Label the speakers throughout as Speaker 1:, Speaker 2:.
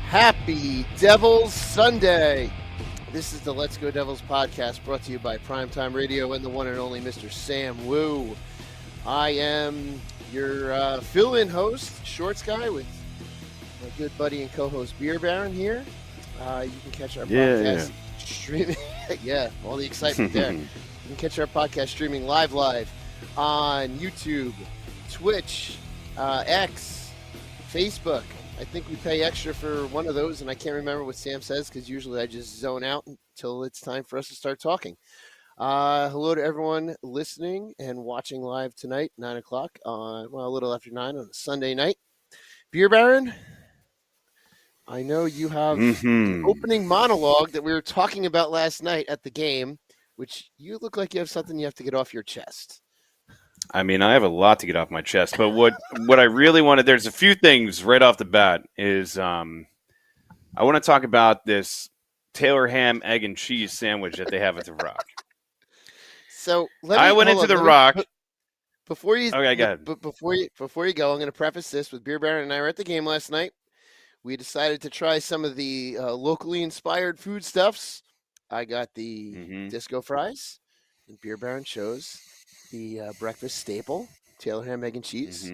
Speaker 1: Happy Devils Sunday. This is the Let's Go Devils podcast brought to you by Primetime Radio and the one and only Mr. Sam Wu. I am your fill-in host, Shorts Guy, with my good buddy and co-host Beer Baron here. You can catch our podcast streaming. Yeah, all the excitement there. You can catch our podcast streaming live on YouTube, Twitch, X, Facebook. I think we pay extra for one of those, and I can't remember what Sam says because usually I just zone out until it's time for us to start talking. Hello to everyone listening and watching live tonight, 9 o'clock, a little after 9 on a Sunday night. Beer Baron, I know you have the opening monologue that we were talking about last night at the game, which you look like you have something you have to get off your chest.
Speaker 2: I mean, I have a lot to get off my chest, but what I really wanted, there's a few things right off the bat is I want to talk about this Taylor ham, egg, and cheese sandwich that they have at the Rock.
Speaker 1: So
Speaker 2: I went into the Rock.
Speaker 1: Before you,
Speaker 2: okay, go ahead.
Speaker 1: Before you go, I'm going to preface this with Beer Baron and I were at the game last night. We decided to try some of the locally inspired foodstuffs. I got the disco fries, and Beer Baron chose the breakfast staple, Taylor ham, egg, and cheese.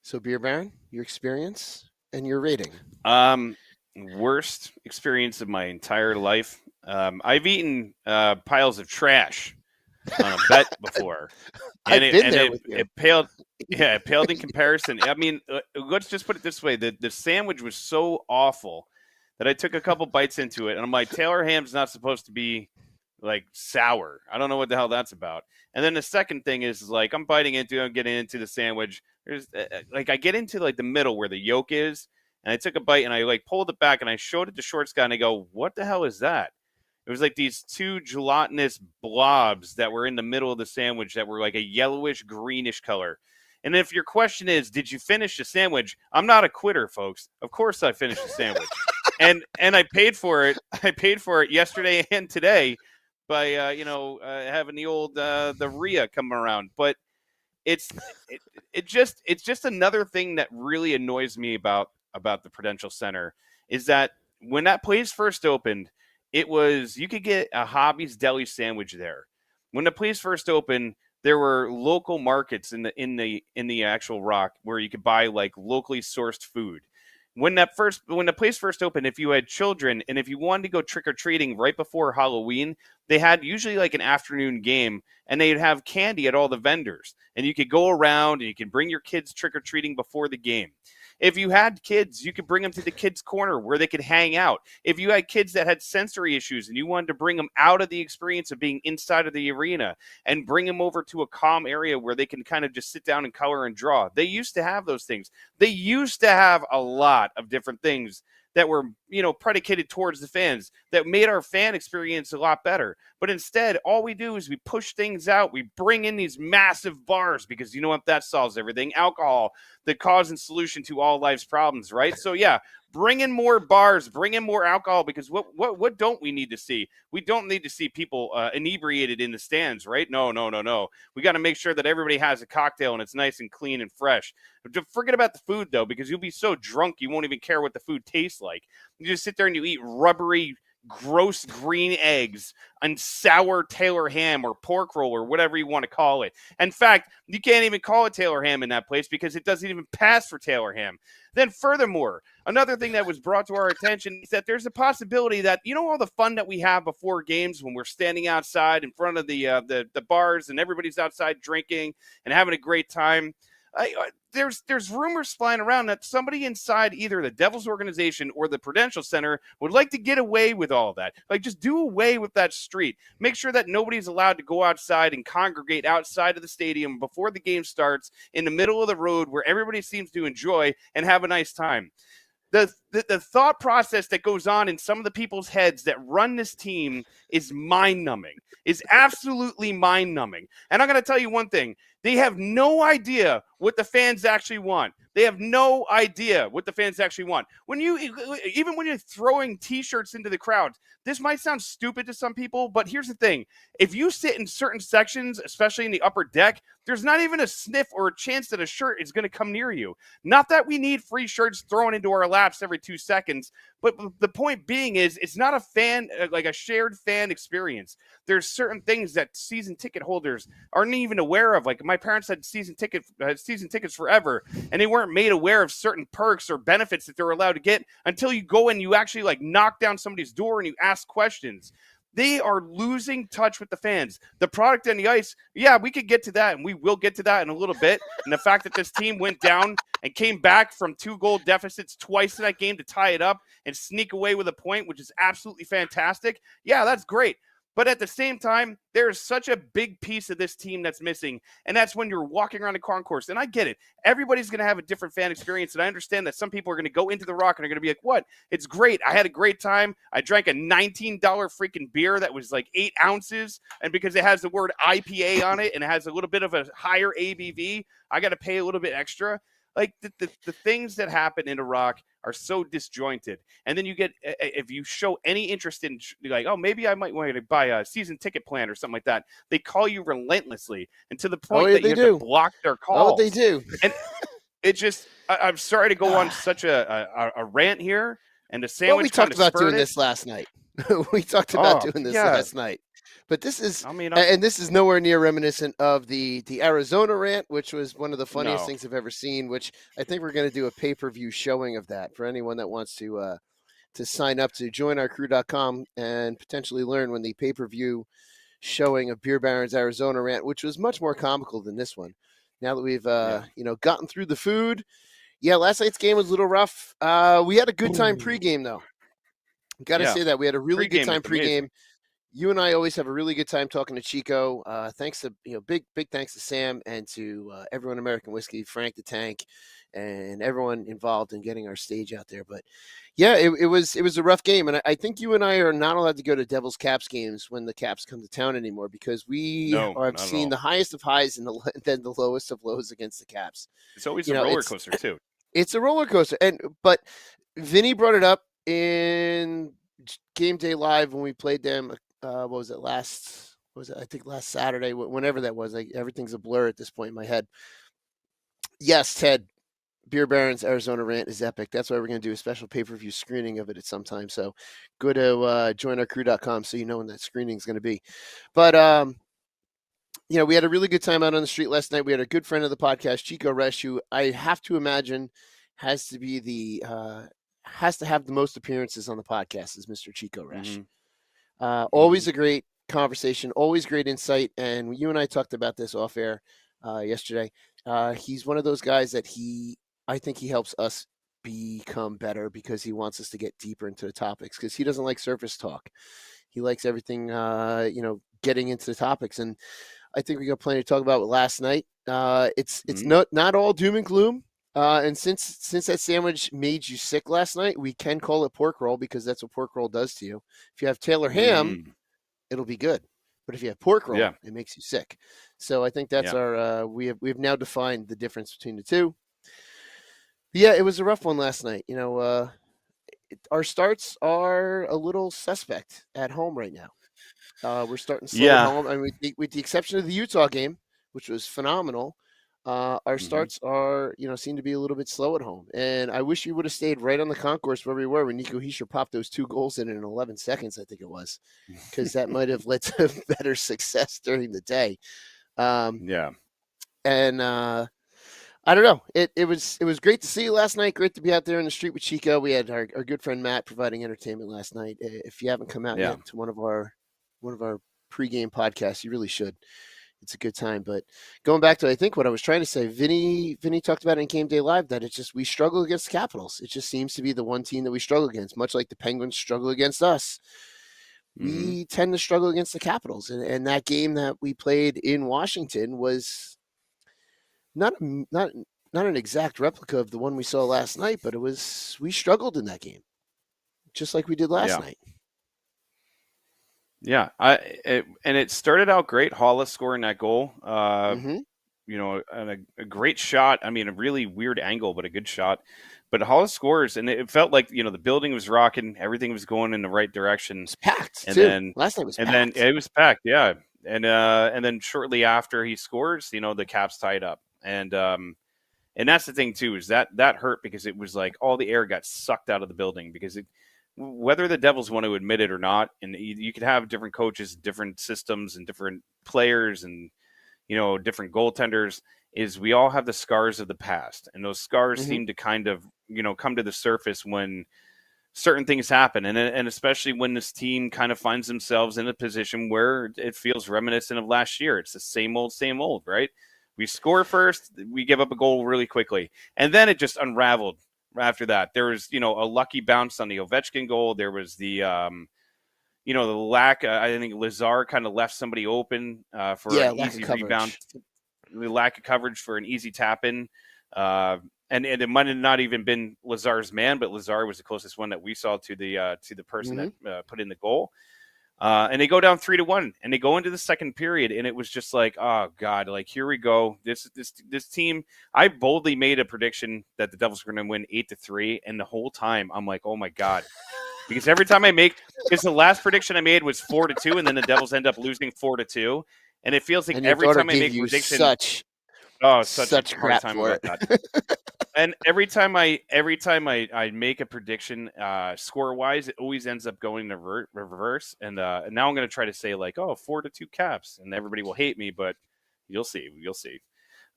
Speaker 1: So, Beer Baron, your experience and your rating.
Speaker 2: Worst experience of my entire life. I've eaten piles of trash on a bet before. It paled in comparison. I mean, let's just put it this way. The sandwich was so awful that I took a couple bites into it, and I'm like, Taylor ham's not supposed to be like sour. I don't know what the hell that's about. And then the second thing is like I'm biting into it, I'm getting into the sandwich. There's like I get into like the middle where the yolk is, and I took a bite and I like pulled it back and I showed it to Shorts Guy and I go, what the hell is that? It was like these two gelatinous blobs that were in the middle of the sandwich that were like a yellowish greenish color. And if your question is, did you finish the sandwich? I'm not a quitter, folks. Of course I finished the sandwich. and I paid for it. I paid for it yesterday and today by having the old the RIA come around. But it's just another thing that really annoys me about the Prudential Center is that when that place first opened, it was you could get a Hobby's Deli sandwich there. When the place first opened, there were local markets in the actual Rock where you could buy like locally sourced food. When the place first opened, if you had children and if you wanted to go trick-or-treating right before Halloween, they had usually like an afternoon game and they'd have candy at all the vendors. And you could go around and you could bring your kids trick-or-treating before the game. If you had kids, you could bring them to the kids' corner where they could hang out. If you had kids that had sensory issues and you wanted to bring them out of the experience of being inside of the arena and bring them over to a calm area where they can kind of just sit down and color and draw. They used to have those things. They used to have a lot of different things that were, predicated towards the fans that made our fan experience a lot better. But instead, all we do is we push things out. We bring in these massive bars because you know what? That solves everything. Alcohol, the cause and solution to all life's problems, right? So yeah, bring in more bars, bring in more alcohol because what don't we need to see? We don't need to see people inebriated in the stands, right? No. We got to make sure that everybody has a cocktail and it's nice and clean and fresh. Forget about the food though, because you'll be so drunk you won't even care what the food tastes like. You just sit there and you eat rubbery, gross green eggs and sour Taylor ham or pork roll or whatever you want to call it. In fact, you can't even call it Taylor ham in that place because it doesn't even pass for Taylor ham. Then furthermore, another thing that was brought to our attention is that there's a possibility that, all the fun that we have before games when we're standing outside in front of the bars and everybody's outside drinking and having a great time. There's rumors flying around that somebody inside either the Devils organization or the Prudential Center would like to get away with all that. Like, just do away with that street. Make sure that nobody's allowed to go outside and congregate outside of the stadium before the game starts in the middle of the road where everybody seems to enjoy and have a nice time. The thought process that goes on in some of the people's heads that run this team is mind-numbing, is absolutely mind-numbing. And I'm going to tell you one thing. They have no idea what the fans actually want. They have no idea what the fans actually want. Even when you're throwing T-shirts into the crowd, this might sound stupid to some people, but here's the thing. If you sit in certain sections, especially in the upper deck, there's not even a sniff or a chance that a shirt is going to come near you. Not that we need free shirts thrown into our laps every 2 seconds, but the point being is it's not a fan, like a shared fan experience. There's certain things that season ticket holders aren't even aware of. Like, my parents had season tickets forever, and they weren't made aware of certain perks or benefits that they're allowed to get until you go and you actually like knock down somebody's door and you ask questions. They are losing touch with the fans. The product on the ice, yeah, we could get to that, and we will get to that in a little bit. And the fact that this team went down and came back from 2-goal deficits twice in that game to tie it up and sneak away with a point, which is absolutely fantastic. Yeah, that's great. But at the same time, there is such a big piece of this team that's missing, and that's when you're walking around the concourse. And I get it. Everybody's going to have a different fan experience, and I understand that some people are going to go into the Rock and are going to be like, what? It's great. I had a great time. I drank a $19 freaking beer that was like 8 ounces, and because it has the word IPA on it and it has a little bit of a higher ABV, I got to pay a little bit extra. Like, the things that happen in Iraq are so disjointed. And then you get, if you show any interest in, like, oh, maybe I might want to buy a season ticket plan or something like that, they call you relentlessly, and to the point that you have to block their calls.
Speaker 1: Oh, they do.
Speaker 2: And it just, I'm sorry to go on such a rant here. And the sandwich.
Speaker 1: Well, we talked about doing this last night. We talked about doing this last night. But this is, and this is nowhere near reminiscent of the Arizona rant, which was one of the funniest things I've ever seen. Which I think we're going to do a pay-per-view showing of that for anyone that wants to sign up to joinourcrew.com and potentially learn when the pay-per-view showing of Beer Baron's Arizona rant, which was much more comical than this one. Now that we've gotten through the food, last night's game was a little rough. We had a good time pregame though. Got to say that we had a really good time pregame. You and I always have a really good time talking to Chico. Thanks to big thanks to Sam and to everyone American Whiskey, Frank the Tank, and everyone involved in getting our stage out there. But yeah, it was a rough game, and I think you and I are not allowed to go to Devils Caps games when the Caps come to town anymore because we have seen the highest of highs and then the lowest of lows against the Caps.
Speaker 2: It's always a roller coaster too.
Speaker 1: It's a roller coaster, but Vinny brought it up in Game Day Live when we played them. What was it? I think last Saturday, whenever that was. Like, everything's a blur at this point in my head. Yes, Ted, Beer Baron's Arizona rant is epic. That's why we're going to do a special pay-per-view screening of it at some time. So go to joinourcrew.com so you know when that screening is going to be. But, we had a really good time out on the street last night. We had a good friend of the podcast, Chico Resch, who I have to imagine has to have the most appearances on the podcast is Mr. Chico Resch. Mm-hmm. Always a great conversation, always great insight. And you and I talked about this off air yesterday. He's one of those guys that I think he helps us become better because he wants us to get deeper into the topics because he doesn't like surface talk. He likes everything, getting into the topics. And I think we got plenty to talk about last night. It's not all doom and gloom. And since that sandwich made you sick last night, we can call it pork roll because that's what pork roll does to you. If you have Taylor ham, it'll be good. But if you have pork roll, it makes you sick. So I think that's our we've now defined the difference between the two. But yeah, it was a rough one last night. Our starts are a little suspect at home right now. We're starting slow at home. I mean, with the exception of the Utah game, which was phenomenal. Our starts are, seem to be a little bit slow at home. And I wish we would have stayed right on the concourse where we were when Nico Hischier popped those 2 goals in 11 seconds, I think it was, because that might have led to better success during the day. And I don't know. It was great to see you last night. Great to be out there in the street with Chico. We had our good friend Matt providing entertainment last night. If you haven't come out yet to one of our pregame podcasts, you really should. it's a good time. But going back to, I think what I was trying to say, Vinny talked about it in Game Day Live, that it's just we struggle against the Capitals. It just seems to be the one team that we struggle against, much like the Penguins struggle against us. We tend to struggle against the Capitals, and that game that we played in Washington was not an exact replica of the one we saw last night, but we struggled in that game, just like we did last night.
Speaker 2: Yeah, and it started out great. Hollis scoring that goal, you know, and a great shot. I mean, a really weird angle, but a good shot. But Hollis scores, and it felt like, you know, the building was rocking, everything was going in the right direction.
Speaker 1: It's packed,
Speaker 2: and
Speaker 1: too.
Speaker 2: Then
Speaker 1: last night was
Speaker 2: and
Speaker 1: packed.
Speaker 2: then it was packed, yeah. And then shortly after he scores, you know, the Caps tied up, and that's the thing too, is that hurt, because it was like all the air got sucked out of the building, because whether the Devils want to admit it or not, and you could have different coaches, different systems, and different players, and, you know, different goaltenders, is we all have the scars of the past, and those scars seem to kind of, you know, come to the surface when certain things happen, and especially when this team kind of finds themselves in a position where it feels reminiscent of last year. It's the same old, right? We score first, we give up a goal really quickly, and then it just unraveled after that. There was, you know, a lucky bounce on the Ovechkin goal. There was the, you know, the lack. I think Lazar kind of left somebody open for an easy rebound. The lack of coverage for an easy tap in, and it might have not even been Lazar's man, but Lazar was the closest one that we saw to the person that put in the goal. And they go down 3-1, and they go into the second period, and it was just like, oh God, like, here we go. This team. I boldly made a prediction that the Devils were going to win 8-3, and the whole time I'm like, oh my God, because every time because the last prediction I made was 4-2, and then the Devils end up losing 4-2, and it feels like every time I make a prediction, such a hard time about that. And every time I make a prediction, score wise, it always ends up going to reverse. And now I'm going to try to say, like, 4-2 Caps, and everybody will hate me, but you'll see.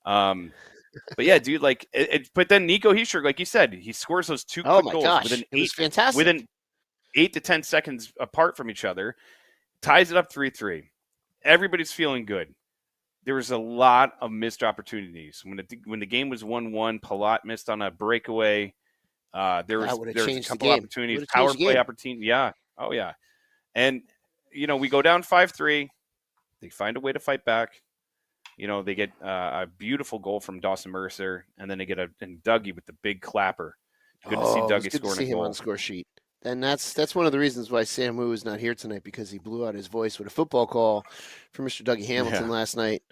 Speaker 2: But yeah, dude, like, but then Nico Hischier, like you said, he scores those two quick goals within 8 to 10 seconds apart from each other, ties it up 3-3. Everybody's feeling good. There was a lot of missed opportunities. When the game was 1-1, Palat missed on a breakaway. There was a couple opportunities, power play opportunity. Yeah. Oh, yeah. And, you know, we go down 5-3. They find a way to fight back. You know, they get a beautiful goal from Dawson Mercer, and then they get and Dougie with the big clapper. Good to see Dougie scoring a goal.
Speaker 1: On the score sheet. And that's one of the reasons why Sam Wu is not here tonight, because he blew out his voice with a football call from Mr. Dougie Hamilton last night.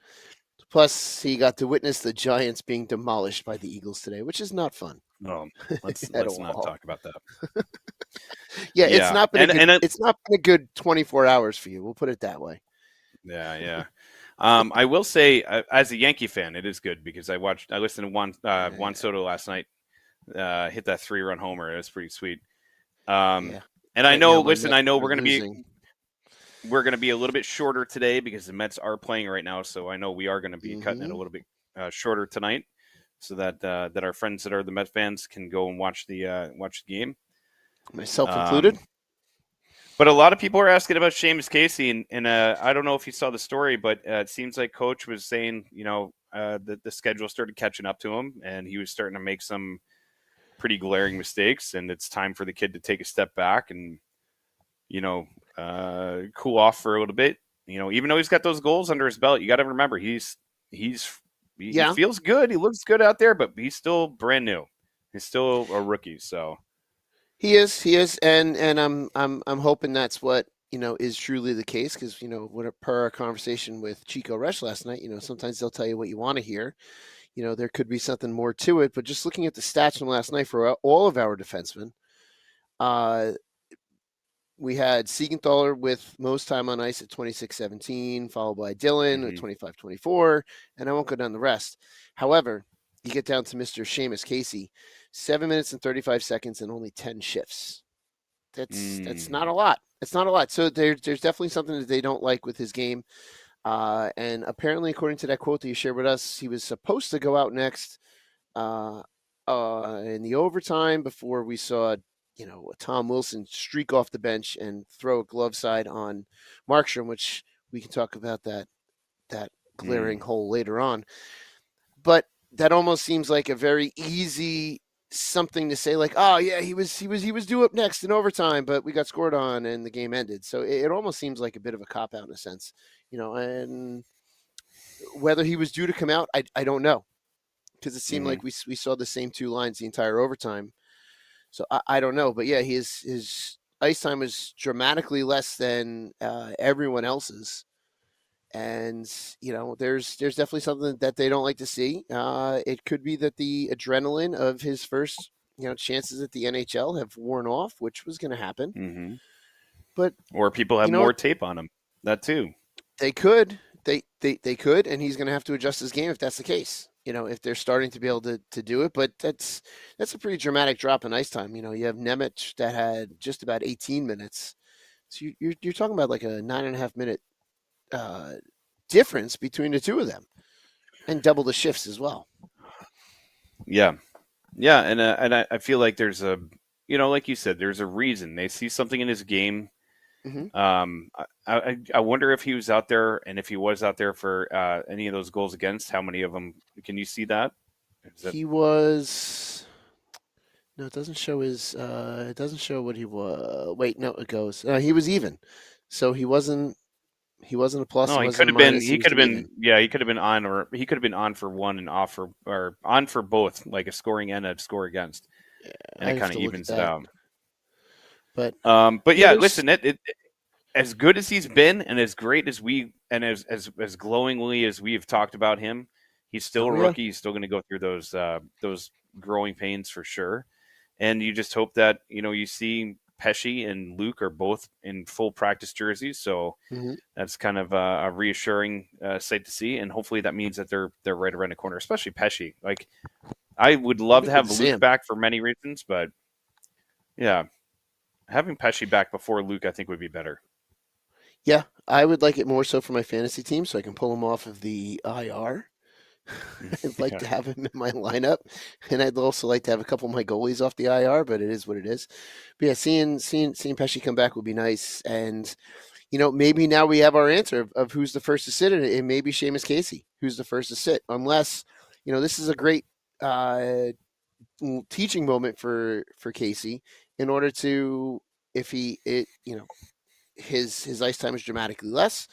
Speaker 1: Plus, he got to witness the Giants being demolished by the Eagles today, which is not fun.
Speaker 2: No, let's not talk about that.
Speaker 1: It's not been it's not been a good 24 hours for you. We'll put it that way.
Speaker 2: Yeah. I will say, as a Yankee fan, it is good, because I listened to Juan Soto last night, hit that 3-run homer. It was pretty sweet. And I know, I know we're going to be a little bit shorter today, because the Mets are playing right now. So I know we are going to be cutting it a little bit shorter tonight, so that our friends that are the Mets fans can go and watch the game,
Speaker 1: myself included.
Speaker 2: But a lot of people are asking about Seamus Casey, and I don't know if you saw the story, but it seems like Coach was saying, you know, that the schedule started catching up to him, and he was starting to make some pretty glaring mistakes, and it's time for the kid to take a step back and, you know, cool off for a little bit. You know, even though he's got those goals under his belt, you got to remember he feels good. He looks good out there, but he's still brand new. He's still a rookie. So
Speaker 1: he is, and I'm hoping that's what, you know, is truly the case, because, you know, per our conversation with Chico Resch last night, you know, sometimes they'll tell you what you want to hear. You know, there could be something more to it, but just looking at the stats from last night for all of our defensemen, we had Siegenthaler with most time on ice at 26-17, followed by Dylan at 25-24, and I won't go down the rest. However, you get down to Mr. Seamus Casey, 7 minutes and 35 seconds and only 10 shifts. That's not a lot. It's not a lot. So there's definitely something that they don't like with his game. And apparently, according to that quote that you shared with us, he was supposed to go out next in the overtime before we saw, you know, Tom Wilson streak off the bench and throw a glove side on Markstrom, which we can talk about that glaring hole later on. But that almost seems like a very easy something to say, like, oh yeah, he was due up next in overtime, but we got scored on and the game ended. So it almost seems like a bit of a cop out in a sense, and whether he was due to come out, I don't know, because it seemed like we saw the same two lines the entire overtime. So I don't know, but yeah, his ice time is dramatically less than everyone else's. And there's definitely something that they don't like to see. It could be that the adrenaline of his first chances at the NHL have worn off, which was going to happen. But
Speaker 2: or people have more tape on him. That too.
Speaker 1: They could, they could, and he's going to have to adjust his game if that's the case. If they're starting to be able to do it, but that's a pretty dramatic drop in ice time. You have Nemec that had just about 18 minutes, so you're talking about like a 9.5 minute difference between the two of them, and double the shifts as well.
Speaker 2: Yeah, and I feel like there's a like you said, there's a reason. They see something in his game. I wonder if he was out there, and if he was out there for any of those goals against, how many of them can you see that?
Speaker 1: He was. No, it doesn't show his. It doesn't show what he was. Wait, no, it goes. He was even, so he wasn't. He wasn't a plus.
Speaker 2: No, he could have been. He could have been. Yeah, he could have been on, or he could have been on for one and off for, or on for both, like a scoring and a score against, and it kind of evens it out.
Speaker 1: But
Speaker 2: yeah, listen, it as good as he's been, and as great as as glowingly as we've talked about him, he's still a rookie. He's still going to go through those growing pains for sure. And you just hope that you see Pesce and Luke are both in full practice jerseys, so that's kind of a reassuring sight to see. And hopefully that means that they're right around the corner, especially Pesce. Like, I would love to have Luke back for many reasons, but yeah, having Pesce back before Luke, I think, would be better.
Speaker 1: Yeah, I would like it more so for my fantasy team, so I can pull him off of the IR. I'd like to have him in my lineup, and I'd also like to have a couple of my goalies off the IR, but it is what it is. But yeah, seeing Pesce come back would be nice, and maybe now we have our answer of who's the first to sit, and it may be Seamus Casey who's the first to sit, unless this is a great teaching moment for Casey in order to, if his ice time is dramatically less,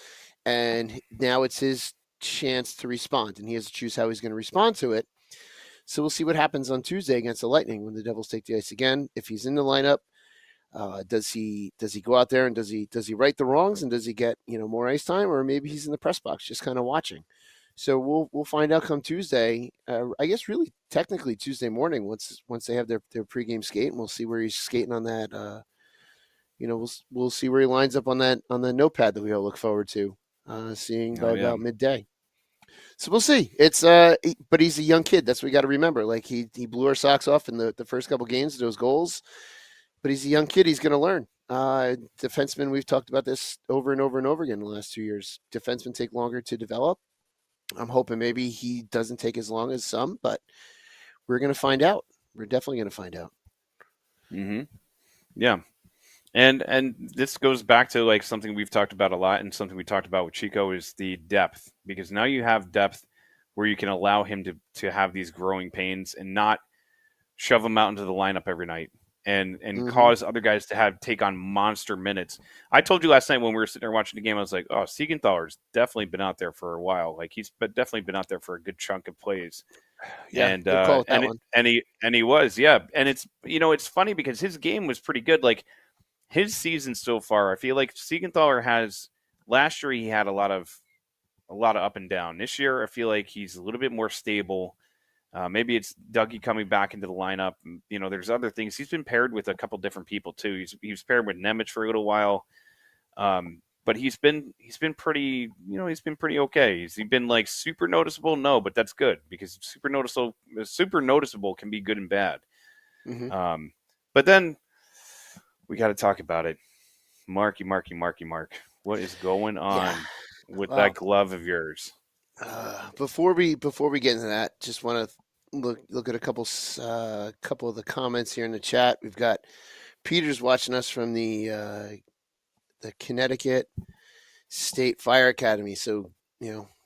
Speaker 1: and now it's his chance to respond, and he has to choose how he's going to respond to it. So we'll see what happens on Tuesday against the Lightning when the Devils take the ice again. If he's in the lineup, does he go out there and does he right the wrongs, and does he get more ice time, or maybe he's in the press box just kind of watching. So we'll find out come Tuesday. I guess really technically Tuesday morning once they have their pregame skate, and we'll see where he's skating on that. We'll see where he lines up on the notepad that we all look forward to seeing by about midday. So we'll see. It's but he's a young kid. That's what we got to remember. Like he blew our socks off in the first couple games, those goals. But he's a young kid. He's going to learn. Defensemen, we've talked about this over and over and over again in the last 2 years. Defensemen take longer to develop. I'm hoping maybe he doesn't take as long as some, but we're going to find out. We're definitely going to find out.
Speaker 2: Yeah. And this goes back to like something we've talked about a lot, and something we talked about with Chico is the depth, because now you have depth where you can allow him to have these growing pains and not shove him out into the lineup every night and cause other guys to take on monster minutes. I told you last night when we were sitting there watching the game, I was like, oh, Siegenthaler's definitely been out there for a while. Like he's definitely been out there for a good chunk of plays.
Speaker 1: Yeah,
Speaker 2: and he was, yeah. And it's it's funny because his game was pretty good. Like his season so far, I feel like Siegenthaler has. Last year he had a lot of up and down. This year I feel like he's a little bit more stable. Maybe it's Dougie coming back into the lineup. There's other things. He's been paired with a couple different people too. He was paired with Nemec for a little while, but he's been pretty. He's been pretty okay. Has he been like super noticeable? No, but that's good because super noticeable can be good and bad. But then we got to talk about it, Marky. What is going on with that glove of yours?
Speaker 1: Before we get into that, just want to look at a couple of the comments here in the chat. We've got Peter's watching us from the Connecticut State Fire Academy. So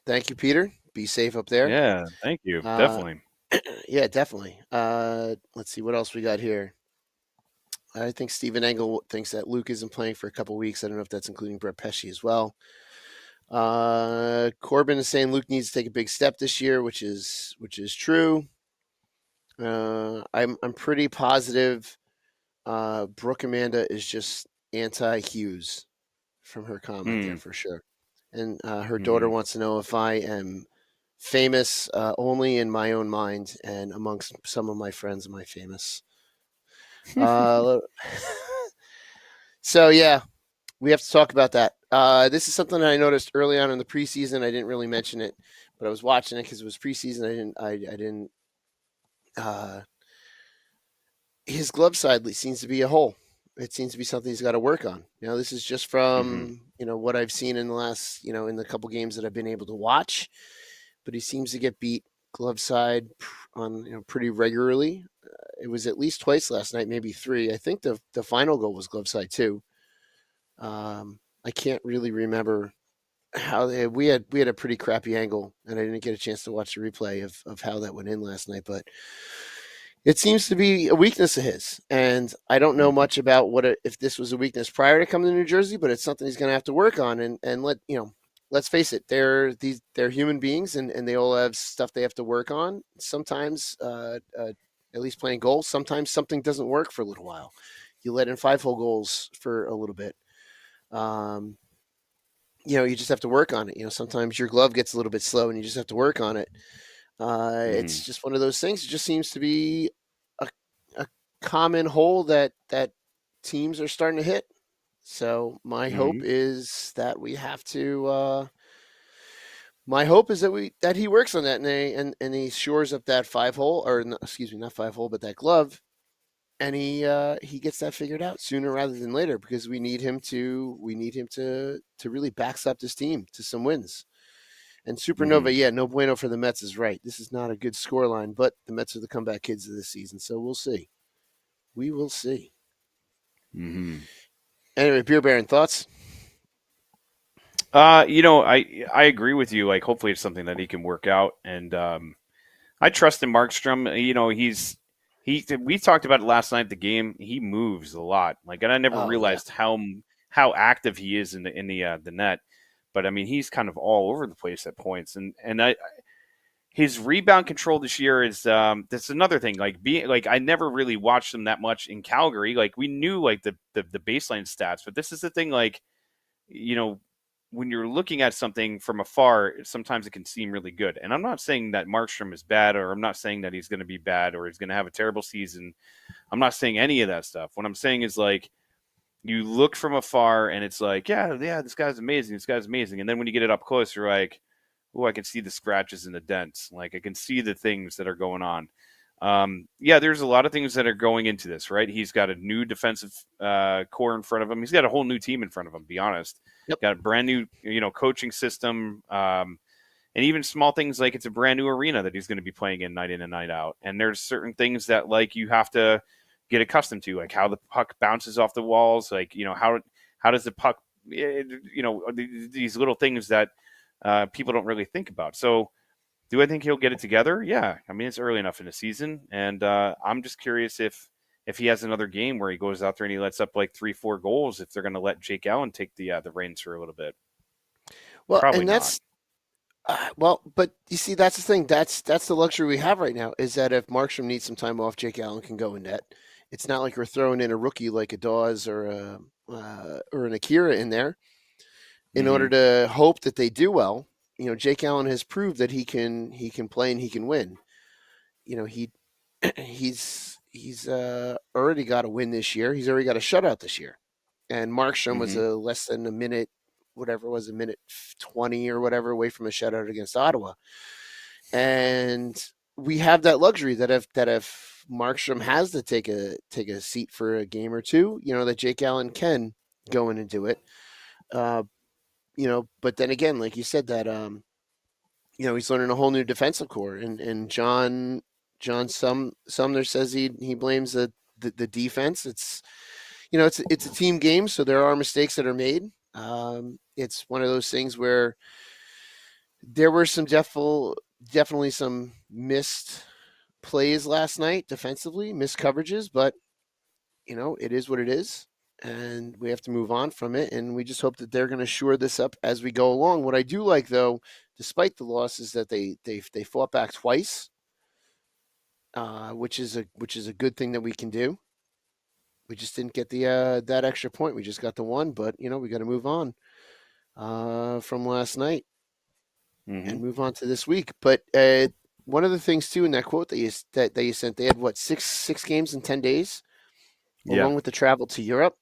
Speaker 1: Thank you, Peter. Be safe up there.
Speaker 2: Yeah, thank you. Definitely.
Speaker 1: Yeah, definitely. Let's see what else we got here. I think Stephen Engel thinks that Luke isn't playing for a couple weeks. I don't know if that's including Brett Pesce as well. Corbin is saying Luke needs to take a big step this year, which is true. I'm pretty positive. Brooke Amanda is just anti Hughes from her comment there for sure. And her daughter wants to know if I am famous only in my own mind and amongst some of my friends. Am I famous? So yeah, we have to talk about that. This is something that I noticed early on in the preseason. I didn't really mention it, but I was watching it because it was preseason. I didn't. His glove side seems to be a hole. It seems to be something he's got to work on. This is just from what I've seen in the last in the couple games that I've been able to watch. But he seems to get beat glove side on pretty regularly. It was at least twice last night, maybe three. I think the final goal was glove side too. I can't really remember how we had a pretty crappy angle, and I didn't get a chance to watch the replay of how that went in last night, but it seems to be a weakness of his. And I don't know much about if this was a weakness prior to coming to New Jersey, but it's something he's going to have to work on. And let's face it, they're human beings, and they all have stuff they have to work on. Sometimes, at least playing goals, sometimes something doesn't work for a little while. You let in 5-hole goals for a little bit. You just have to work on it. Sometimes your glove gets a little bit slow and you just have to work on it. It's just one of those things. It just seems to be a common hole that teams are starting to hit. So my hope is that we have to. My hope is that he works on that and he shores up that 5-hole, or not 5-hole, but that glove. And he gets that figured out sooner rather than later, because we need him to really backstop this team to some wins. And Supernova, no bueno for the Mets is right. This is not a good scoreline, but the Mets are the comeback kids of this season, so we'll see. We will see. Anyway, Beer Baron, thoughts?
Speaker 2: I agree with you. Like, hopefully it's something that he can work out, and I trust in Markstrom. We talked about it last night at the game. He moves a lot. Like, and I never realized how active he is in the net. But I mean, he's kind of all over the place at points, and his rebound control this year is that's another thing. Like I never really watched him that much in Calgary. Like, we knew like the baseline stats, but this is the thing. Like, when you're looking at something from afar, sometimes it can seem really good. And I'm not saying that Markstrom is bad, or I'm not saying that he's going to be bad, or he's going to have a terrible season. I'm not saying any of that stuff. What I'm saying is, like, you look from afar and it's like, yeah, this guy's amazing. This guy's amazing. And then when you get it up close, you're like, oh, I can see the scratches and the dents. Like, I can see the things that are going on. There's a lot of things that are going into this, right? He's got a new defensive core in front of him. He's got a whole new team in front of him, to be honest.
Speaker 1: Yep.
Speaker 2: Got a brand new, coaching system. And even small things like it's a brand new arena that he's going to be playing in and night out. And there's certain things that, like, you have to get accustomed to, like how the puck bounces off the walls, like, how does the puck, these little things that people don't really think about. So do I think he'll get it together? Yeah. I mean, it's early enough in the season, and I'm just curious if he has another game where he goes out there and he lets up like 3-4 goals, if they're going to let Jake Allen take the reins for a little bit.
Speaker 1: Well, probably and that's not. But you see, that's the thing. That's the luxury we have right now, is that if Markstrom needs some time off, Jake Allen can go in net. It's not like we're throwing in a rookie like a Dawes or an Akira in there in order to hope that they do well. Jake Allen has proved that he can play and he can win. He's already got a win this year. He's already got a shutout this year. And Markstrom was a less than a minute, whatever it was, a minute 20 or whatever away from a shutout against Ottawa. And we have that luxury that if Markstrom has to take a seat for a game or two, that Jake Allen can go in and do it. But then again, like you said, that he's learning a whole new defensive core, and John Sumner says he blames the defense. It's it's a team game, so there are mistakes that are made. It's one of those things where There were definitely some missed plays last night defensively, missed coverages, but it is what it is, and we have to move on from it. And we just hope that they're going to shore this up as we go along. What I do like, though, despite the loss, is that they fought back twice, which is a good thing that we can do. We just didn't get the that extra point. We just got the one, but we got to move on from last night and move on to this week. But one of the things too in that quote that you sent, they had what six games in 10 days, along with the travel to Europe.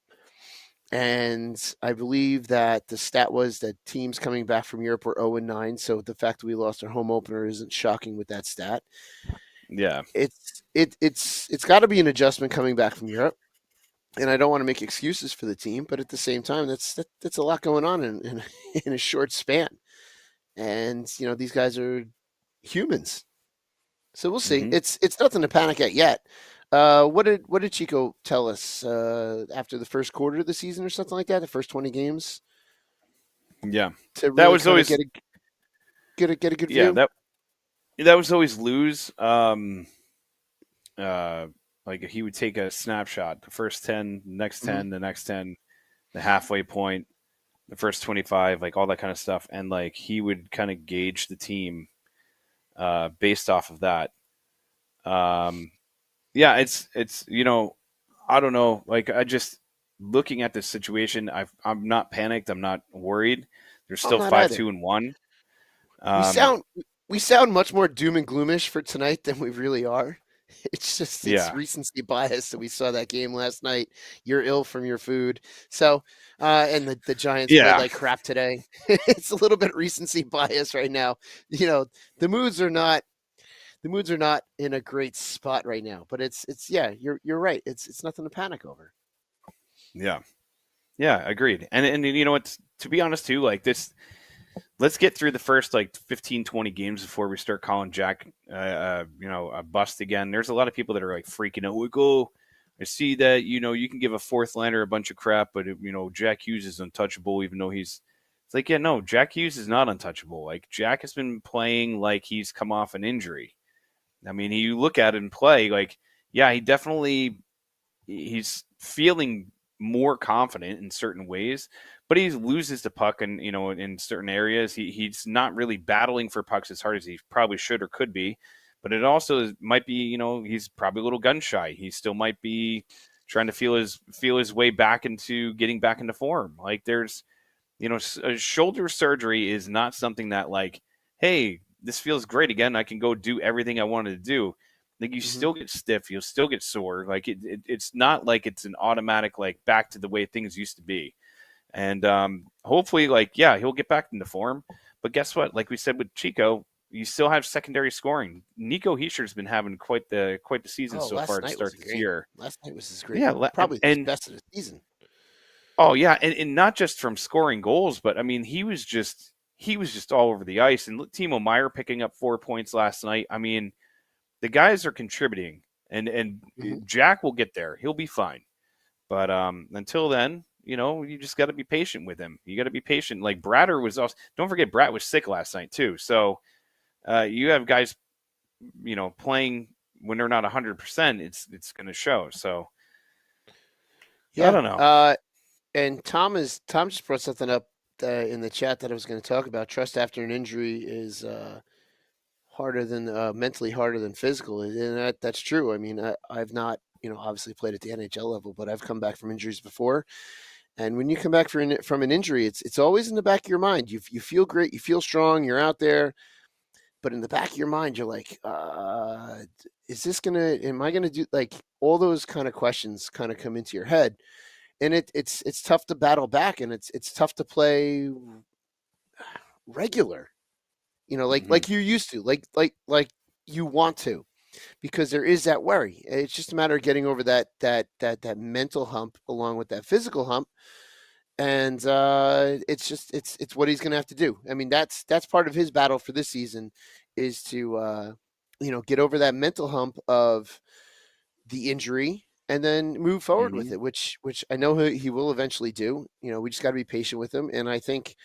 Speaker 1: And I believe that the stat was that teams coming back from Europe were 0-9. So the fact that we lost our home opener isn't shocking with that stat.
Speaker 2: Yeah,
Speaker 1: it's got to be an adjustment coming back from Europe. And I don't want to make excuses for the team, but at the same time, that's a lot going on in a short span. And these guys are humans, so we'll see. It's nothing to panic at yet. What did Chico tell us after the first quarter of the season or something like that? The first 20 games.
Speaker 2: Yeah,
Speaker 1: to really
Speaker 2: that was always
Speaker 1: get a good view.
Speaker 2: Yeah, that was always lose. Like he would take a snapshot, the first 10, the next 10, the next 10, the halfway point, the first 25, like all that kind of stuff, and like he would kind of gauge the team based off of that. Yeah, it's I don't know. Like I just looking at this situation, I'm not panicked. I'm not worried. There's still 5-2-1.
Speaker 1: We sound much more doom and gloomish for tonight than we really are. It's recency bias that we saw that game last night. You're ill from your food. So, and the Giants played like crap today. It's a little bit recency bias right now. The moods are not in a great spot right now, but it's you're right. It's nothing to panic over.
Speaker 2: Yeah. Yeah, agreed. And you know what, to be honest too, like this, let's get through the first like 15, 20 games before we start calling Jack, a bust again. There's a lot of people that are like freaking out. Like, oh, I see that, you can give a fourth liner a bunch of crap, but Jack Hughes is untouchable, even though it's like, yeah, no, Jack Hughes is not untouchable. Like Jack has been playing like he's come off an injury. I mean, you look at it and play like, yeah, he's feeling more confident in certain ways, but he loses the puck and in certain areas he's not really battling for pucks as hard as he probably should or could be. But it also might be he's probably a little gun shy. He still might be trying to feel his way back into getting back into form. Like there's a shoulder surgery is not something that like, hey, this feels great again, I can go do everything I wanted to do. Like you still get stiff, you'll still get sore. Like it's not like it's an automatic like back to the way things used to be. And hopefully, like, yeah, he'll get back into form. But guess what? Like we said with Chico, you still have secondary scoring. Nico Hischier's been having quite the season so far to start this year.
Speaker 1: Last night was his great.
Speaker 2: Yeah,
Speaker 1: probably the best of the season.
Speaker 2: Oh yeah, and not just from scoring goals, but I mean he was just all over the ice. And Timo Meier picking up 4 points last night. I mean, the guys are contributing, and Jack will get there. He'll be fine. But until then, you just got to be patient with him. You got to be patient. Like Bratter was also. Don't forget, Brat was sick last night too. So you have guys, playing when they're not 100%. It's going to show. So yeah, I don't know.
Speaker 1: And Tom just brought something up in the chat that I was going to talk about. Trust after an injury is harder than mentally harder than physical, and that's true. I mean, I've not obviously played at the NHL level, but I've come back from injuries before. And when you come back from an injury, it's always in the back of your mind. You feel great, you feel strong, you're out there, but in the back of your mind, you're like, am I gonna do, like, all those kind of questions kind of come into your head, and it's tough to battle back, and it's tough to play regular, like you're used to, like you want to, because there is that worry. It's just a matter of getting over that mental hump along with that physical hump. And it's what he's going to have to do. I mean, that's part of his battle for this season, is to, get over that mental hump of the injury and then move forward with it, which I know he will eventually do. We just got to be patient with him. And I think,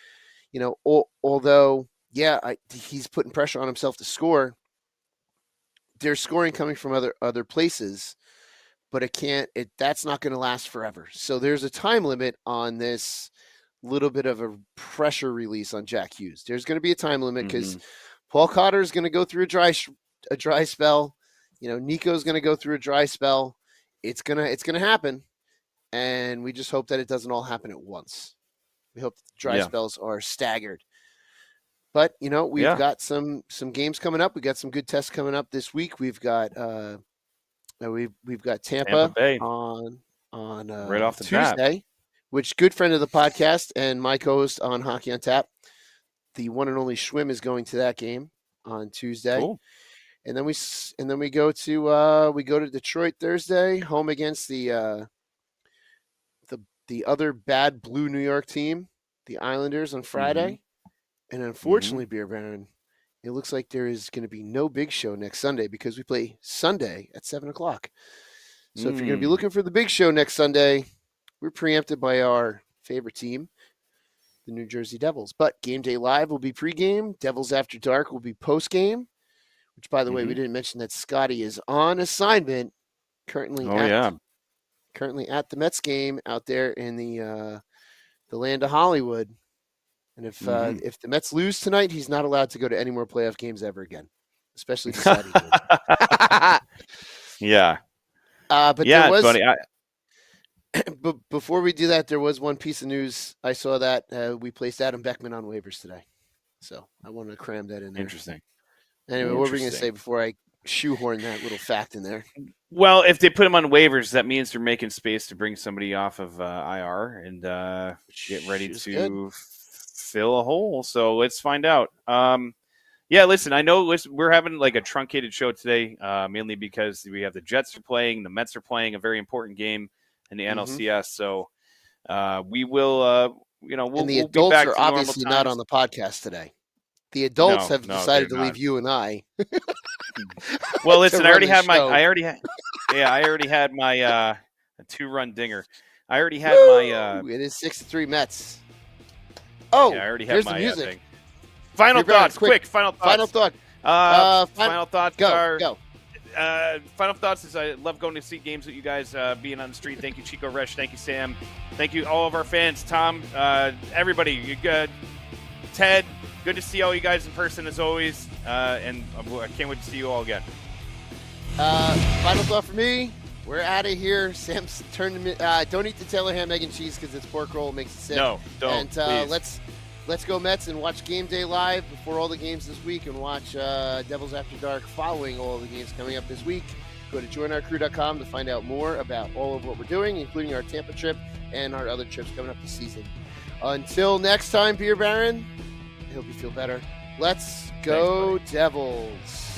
Speaker 1: although he's putting pressure on himself to score. There's scoring coming from other places, but that's not going to last forever. So there's a time limit on this little bit of a pressure release on Jack Hughes. There's going to be a time limit because Paul Cotter is going to go through a dry spell. Nico's going to go through a dry spell. It's gonna happen, and we just hope that it doesn't all happen at once. We hope the dry spells are staggered. But we've got some games coming up. We got some good tests coming up this week. We've got we've got Tampa
Speaker 2: Bay
Speaker 1: on
Speaker 2: right off the
Speaker 1: Tuesday,
Speaker 2: bat.
Speaker 1: Which good friend of the podcast and my co-host on Hockey on Tap, the one and only Schwim, is going to that game on Tuesday.
Speaker 2: Cool.
Speaker 1: And then we go to Detroit Thursday, home against the other bad blue New York team, the Islanders, on Friday. And unfortunately, Beer Baron, it looks like there is going to be no big show next Sunday because we play Sunday at 7:00. So if you're going to be looking for the big show next Sunday, we're preempted by our favorite team, the New Jersey Devils. But Game Day Live will be pregame. Devils After Dark will be postgame, which, by the way, we didn't mention that Scotty is on assignment currently at the Mets game out there in the land of Hollywood. And if the Mets lose tonight, he's not allowed to go to any more playoff games ever again, especially deciding. But there was, buddy. But before we do that, there was one piece of news. I saw that we placed Adam Beckman on waivers today, so I wanted to cram that in there.
Speaker 2: Interesting.
Speaker 1: Anyway, what were we going to say before I shoehorn that little fact in there?
Speaker 2: Well, if they put him on waivers, that means they're making space to bring somebody off of IR and get ready to fill a hole. So let's find out. Listen, I know we're having like a truncated show today, mainly because we have the Jets are playing, the Mets are playing a very important game in the NLCS. So we will, we'll
Speaker 1: and the adults
Speaker 2: be back
Speaker 1: are obviously not on the podcast today. The adults have decided to leave you and I.
Speaker 2: Well, listen, I already had my 2-run dinger. I already had my.
Speaker 1: It is 6-3 Mets. Oh,
Speaker 2: yeah, I already had
Speaker 1: here's
Speaker 2: my
Speaker 1: the music.
Speaker 2: Thing. Final thoughts, quick. Final thoughts. Final thoughts.
Speaker 1: Go.
Speaker 2: Final thoughts is I love going to see games with you guys, being on the street. Thank you, Chico Resch. Thank you, Sam. Thank you, all of our fans. Tom, everybody. You good? Ted, good to see all you guys in person as always. And I can't wait to see you all again.
Speaker 1: Final thought for me. We're out of here. Sam's turned me. Don't eat the Taylor ham, egg, and cheese because it's pork roll. It makes it sick.
Speaker 2: No, don't.
Speaker 1: And let's go Mets and watch Game Day Live before all the games this week and watch Devils After Dark following all the games coming up this week. Go to joinourcrew.com to find out more about all of what we're doing, including our Tampa trip and our other trips coming up this season. Until next time, Beer Baron, I hope you feel better. Let's go, Devils.